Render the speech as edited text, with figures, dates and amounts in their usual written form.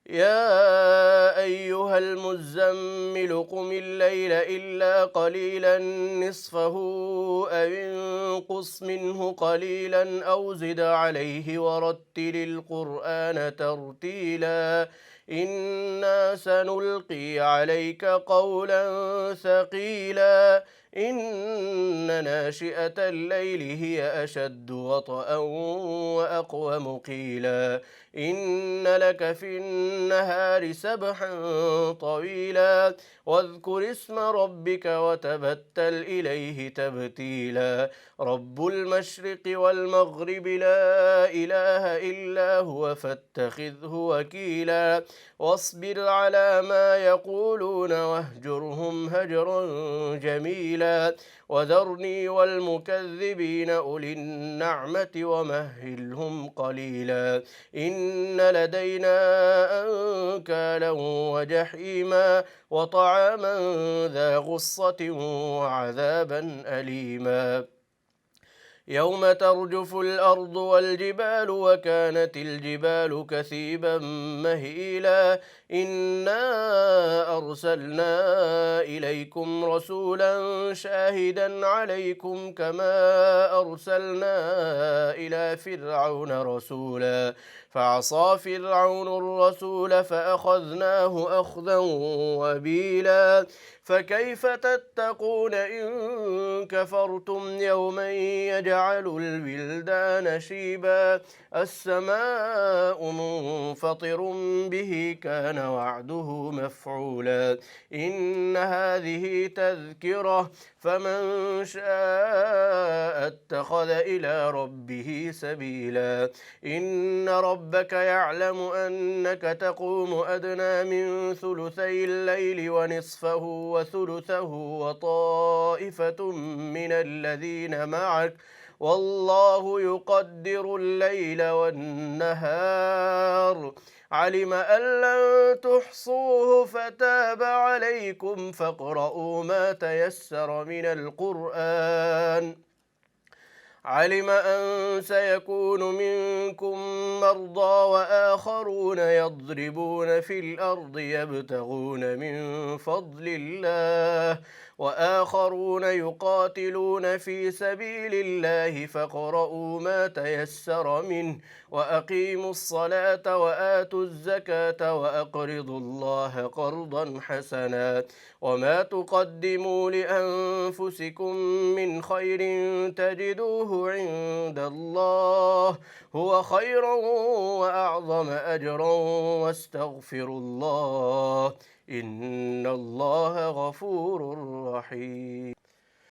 يا أيها المزمل قم الليل إلا قليلا نصفه أو انقص منه قليلا أو زد عليه ورتل القرآن ترتيلا إنا سنلقي عليك قولا ثقيلا إن ناشئة الليل هي أشد وطئا وأقوم قيلا إن لك في النهار سبحا طويلا واذكر اسم ربك وتبتل إليه تبتيلا رب المشرق والمغرب لا إله إلا هو فاتخذه وكيلا واصبر على ما يقولون واهجرهم هجرا جميلا وذرني والمكذبين أولي النعمة ومهلهم قليلا إن لدينا أنكالا وجحيما وطعاما ذا غصة وعذابا أليما يوم ترجف الأرض والجبال وكانت الجبال كثيبا مهيلا إنا أرسلنا إليكم رسولا شاهدا عليكم كما أرسلنا إلى فرعون رسولا فعصى فرعون الرسول فأخذناه أخذا وبيلا فكيف تتقون إن كفرتم يوما يجعل الولدان شيبا السماء منفطر به كان وعده مفعولا إن هذه تذكرة فمن شاء اتخذ إلى ربه سبيلا إن ربك يعلم أنك تقوم أدنى من ثلثي الليل ونصفه وثلثه وطائفة من الذين معك والله يقدر الليل والنهار علم أن لن تحصوه فتاب عليكم فاقرؤوا ما تيسر من القرآن علم أن سيكون منكم مرضى وآخرون يضربون في الأرض يبتغون من فضل الله وآخرون يقاتلون في سبيل الله فاقرؤوا ما تيسر منه وأقيموا الصلاة وآتوا الزكاة وأقرضوا الله قرضا حسنا وما تقدموا لأنفسكم من خير تجدوه عند الله هو خيرا وأعظم أجرا واستغفروا الله إن الله غفور رحيم.